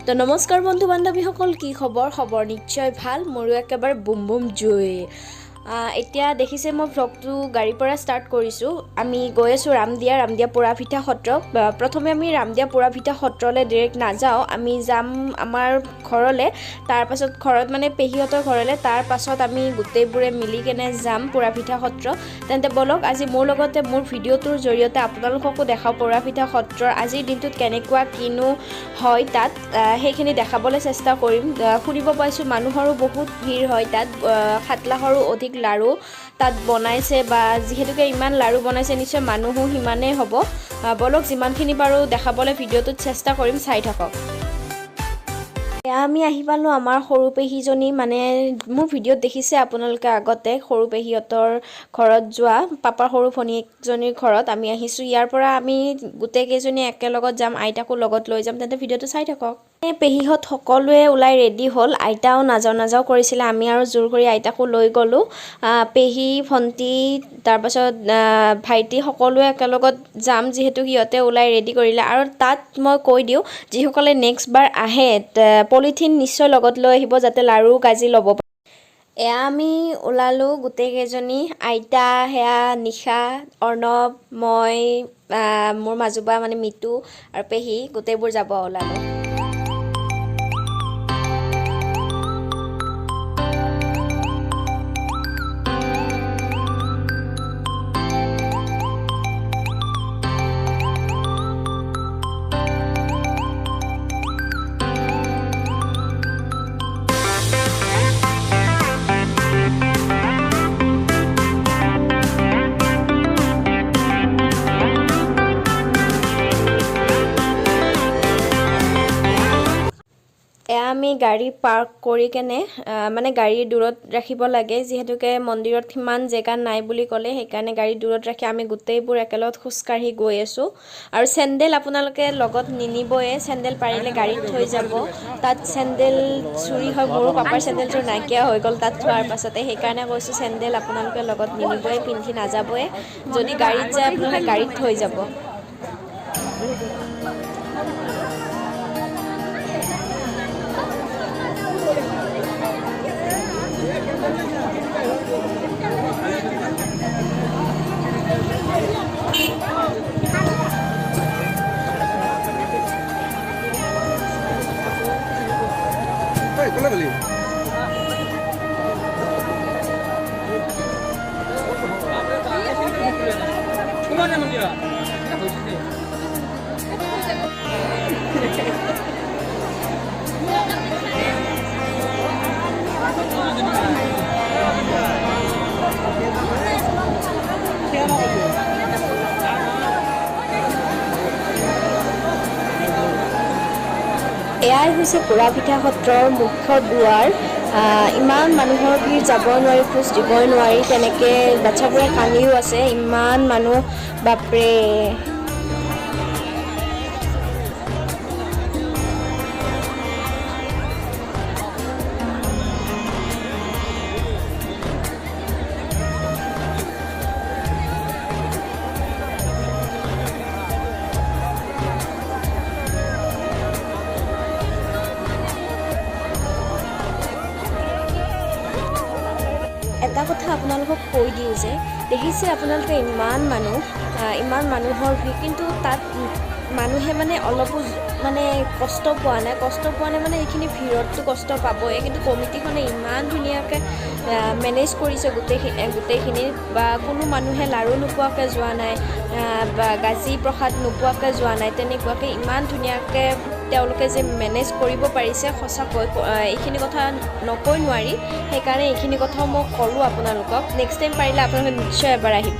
তো নমস্কাৰ বন্ধু বান্ধৱীসকল, কি খবৰ নিশ্চয় ভাল। মোৰো একেবাৰে বুম বুম জুই। এতিয়া দেখিছে মই ভ্লগটো গাড়ীৰ পৰা ষ্টাৰ্ট কৰিছোঁ। আমি গৈ আছোঁ ৰামদিয়া পোৰাপিঠা সত্ৰ। প্ৰথমে আমি ৰামদিয়া পোৰাপিঠা সত্ৰলৈ ডাইৰেক্ট নাযাওঁ, আমি যাম আমাৰ ঘৰলৈ। তাৰপাছত ঘৰত মানে পেহীহঁতৰ ঘৰলৈ, তাৰপাছত আমি গোটেইবোৰে মিলি কেনে যাম পোৰাপিঠা সত্ৰ। তেন্তে বলক আজি মোৰ লগতে মোৰ ভিডিঅ'টোৰ জৰিয়তে আপোনালোককো দেখাওঁ পোৰাপিঠা সত্ৰৰ আজিৰ দিনটোত কেনেকুৱা কিনো হয় তাত, সেইখিনি দেখাবলৈ চেষ্টা কৰিম। শুনিব পাইছোঁ মানুহৰো বহুত ভিৰ হয় তাত, 7 লাখৰো অধিক লাড়ু তাত বনাইছে, বা যিহেতুকে ইমান লাড়ু বনাইছে নিশ্চয় মানুহো সিমানেই হ'ব। বলক যিমানখিনি পাৰোঁ দেখাবলৈ ভিডিঅ'টোত চেষ্টা কৰিম, চাই থাকক। এয়া আমি আহি পালোঁ আমাৰ সৰু পেহীজনী, মানে মোৰ ভিডিঅ'ত দেখিছে আপোনালোকে আগতে সৰু পেহীহঁতৰ ঘৰত যোৱা, পাপাৰ সৰু ভনীয়েকজনীৰ ঘৰত আমি আহিছোঁ। ইয়াৰ পৰা আমি গোটেইকেইজনী একেলগত যাম, আইতাকো লগত লৈ যাম। তেন্তে ভিডিঅ'টো চাই থাকক। পেহীহঁত সকলোৱে ওলাই ৰেডি হ'ল, আইতাও নাযাওঁ কৰিছিলে, আমি আৰু জোৰ কৰি আইতাকো লৈ গ'লোঁ। পেহী ভণ্টি তাৰপাছত ভাইটি সকলোৱে একেলগত যাম, যিহেতু সিহঁতে ওলাই ৰেডি কৰিলে। আৰু তাত মই কৈ দিওঁ, যিসকলে নেক্সট বাৰ আহে পলিথিন নিশ্চয় লগত লৈ আহিব, যাতে লাড়ু গাজি ল'ব পাৰে। এয়া আমি ওলালোঁ গোটেইকেইজনী, আইতা, সেয়া নিশা, অৰ্ণৱ, মই, মোৰ মাজুবা মানে মিতু আৰু পেহী, গোটেইবোৰ যাব ওলালোঁ। এয়া আমি গাড়ী পাৰ্ক কৰি কেনে, মানে গাড়ী দূৰত ৰাখিব লাগে, যিহেতুকে মন্দিৰত সিমান জেগা নাই বুলি ক'লে, সেইকাৰণে গাড়ী দূৰত ৰাখি আমি গোটেইবোৰ একেলগত খোজকাঢ়ি গৈ আছোঁ। আৰু চেণ্ডেল আপোনালোকে লগত নিনিবয়ে, চেণ্ডেল পাৰিলে গাড়ীত থৈ যাব। তাত চেণ্ডেল চুৰি হয়, মোৰো পাপাৰ চেণ্ডেলযোৰ নাইকিয়া হৈ গ'ল তাত থোৱাৰ পাছতে, সেইকাৰণে কৈছোঁ চেণ্ডেল আপোনালোকে লগত নিনিবয়ে, পিন্ধি নাযাবয়ে। যদি গাড়ীত যায় আপোনালোকে গাড়ীত থৈ যাব। এয়াই হৈছে পোৰাপিঠা সত্ৰৰ মুখ্য দুৱাৰ। ইমান মানুহৰ ভিৰ, যাব নোৱাৰি, খোজ দিবই নোৱাৰি, তেনেকৈ বাচ্ছাবোৰে কান্দিও আছে, ইমান মানুহ, বাপৰে। এটা কথা আপোনালোকক কৈ দিওঁ যে, দেখিছে আপোনালোকে ইমান মানুহৰ ভিৰ, কিন্তু তাত মানুহে মানে অলপো মানে কষ্ট পোৱা নাই মানে এইখিনি ভিৰততো কষ্ট পাবই, কিন্তু কমিটিখনে ইমান ধুনীয়াকৈ মেনেজ কৰিছে গোটেইখিনি, বা কোনো মানুহে লাড়ু নোপোৱাকৈ যোৱা নাই, বা গাজি প্ৰসাদ নোপোৱাকৈ যোৱা নাই, তেনেকুৱাকৈ ইমান ধুনীয়াকৈ তেওঁলোকে যে মেনেজ কৰিব পাৰিছে, সঁচাকৈ এইখিনি কথা নকৈ নোৱাৰি। সেইকাৰণে এইখিনি কথাও মই ক'লোঁ আপোনালোকক। নেক্সট টাইম পাৰিলে আপোনালোকে নিশ্চয় এবাৰ আহিব।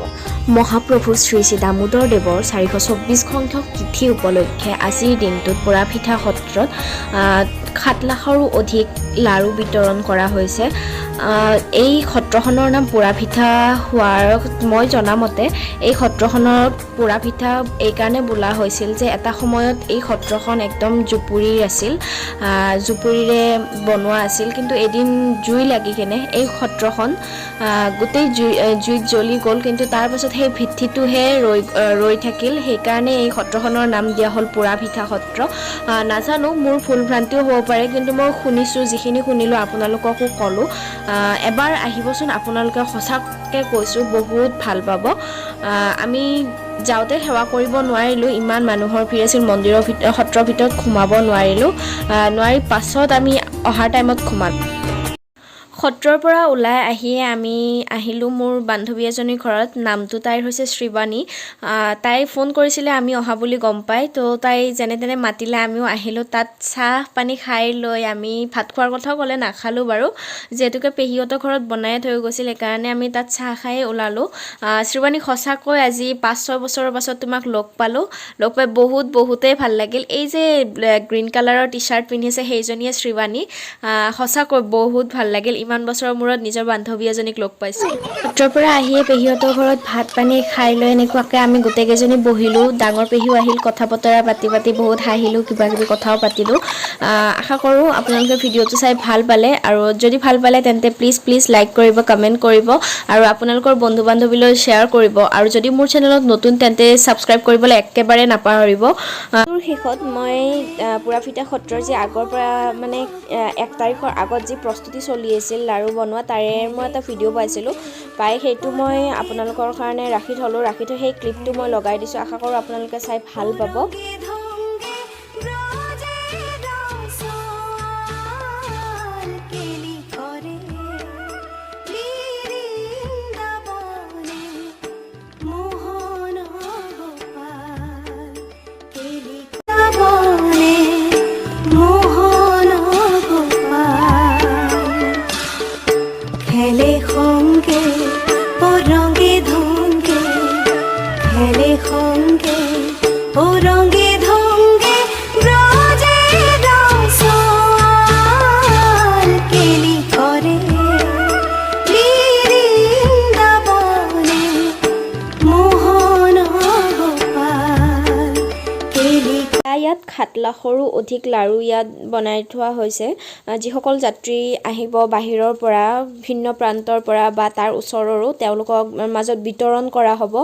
মহাপ্ৰভু শ্ৰী শ্ৰী দামোদৰ দেৱৰ 424 সংখ্যক তিথি উপলক্ষে আজিৰ দিনটোত পোৰাপিঠা সত্ৰত 7 লাখৰো অধিক লাড়ু বিতৰণ কৰা হৈছে। এই সত্ৰখনৰ নাম পুৰাপিঠা হোৱাৰ মই জনামতে এই সত্ৰখনৰ পুৰাপিঠা এইকাৰণে বোলা হৈছিল যে এটা সময়ত এই সত্ৰখন একদম জুপুৰি আছিল, জুপুৰিৰে বনোৱা আছিল, কিন্তু এদিন জুই লাগি কেনে এই সত্ৰখন গোটেই জুইত জ্বলি গ'ল, কিন্তু তাৰ পাছত সেই ভিত্তিটোহে ৰৈ থাকিল। সেইকাৰণে এই সত্ৰখনৰ নাম দিয়া হ'ল পুৰাপিঠা সত্ৰ। নাজানো, মোৰ ভুল ভ্ৰান্তিও হ'ব পাৰে, কিন্তু মই শুনিছোঁ, যিখিনি শুনিলোঁ আপোনালোককো ক'লোঁ। এবাৰ আহিবচোন, আপোনালোকে সঁচাকৈ কৈছোঁ বহুত ভাল পাব। আমি যাওঁতে সেৱা কৰিব নোৱাৰিলোঁ, ইমান মানুহৰ ভিৰ আছিল, মন্দিৰৰ সত্ৰৰ ভিতৰত সোমাব নোৱাৰিলোঁ, পাছত আমি অহাৰ টাইমত সোমালোঁ। সত্ৰৰ পৰা ওলাই আহিয়ে আমি আহিলোঁ মোৰ বান্ধৱী এজনীৰ ঘৰত। নামটো তাইৰ হৈছে শ্ৰীবাণী। তাই ফোন কৰিছিলে আমি অহা বুলি গম পাই, তো তাই যেনে তেনে মাতিলে, আমিও আহিলোঁ। তাত চাহ পানী খাই লৈ আমি ভাত খোৱাৰ কথাও ক'লে, নাখালোঁ বাৰু, যিহেতুকে পেহীহঁতৰ ঘৰত বনাই থৈ গৈছিল, সেইকাৰণে আমি তাত চাহ খায়ে ওলালোঁ। শ্ৰীবাণী, সঁচাকৈ আজি 5-6 বছৰৰ পাছত তোমাক লগ পাই বহুতেই ভাল লাগিল। এই যে গ্ৰীণ কালাৰৰ টি চাৰ্ট পিন্ধিছে সেইজনীয়ে শ্ৰীবাণী। সঁচাকৈ বহুত ভাল লাগিল, ইমান বছৰৰ মূৰত নিজৰ বান্ধৱী এজনীক লগ পাইছোঁ। সত্ৰৰ পৰা আহিয়ে পেহীহঁতৰ ঘৰত ভাত পানী খাই লৈ এনেকুৱাকৈ আমি গোটেইকেইজনী বহিলোঁ। ডাঙৰ পেহীও আহিল, কথা বতৰা পাতি বহুত হাঁহিলোঁ, কিবা কিবি কথাও পাতিলোঁ। আশা কৰোঁ আপোনালোকে ভিডিঅ'টো চাই ভাল পালে, আৰু যদি ভাল পালে তেন্তে প্লিজ লাইক কৰিব, কমেণ্ট কৰিব, আৰু আপোনালোকৰ বন্ধু বান্ধৱীলৈ শ্বেয়াৰ কৰিব, আৰু যদি মোৰ চেনেলত নতুন তেন্তে ছাবস্ক্ৰাইব কৰিবলৈ একেবাৰে নাপাহৰিব। শেষত মই পুৰাপিঠা সত্ৰৰ যি আগৰ পৰা মানে 1 তাৰিখৰ আগত যি প্ৰস্তুতি চলি আছিল লাড়ু বনোৱা, তাৰে মই এটা ভিডিঅ' পাইছিলোঁ, সেইটো মই আপোনালোকৰ কাৰণে ৰাখি থৈ সেই ক্লিপটো মই লগাই দিছোঁ। আশা কৰোঁ আপোনালোকে চাই ভাল পাব। ইয়াত 7 লাখৰো অধিক লাড়ু ইয়াত বনাই থোৱা হৈছে। যিসকল যাত্ৰী আহিব বাহিৰৰ পৰা, ভিন্ন প্ৰান্তৰ পৰা বা তাৰ ওচৰৰো, তেওঁলোকক মাজত বিতৰণ কৰা হ'ব।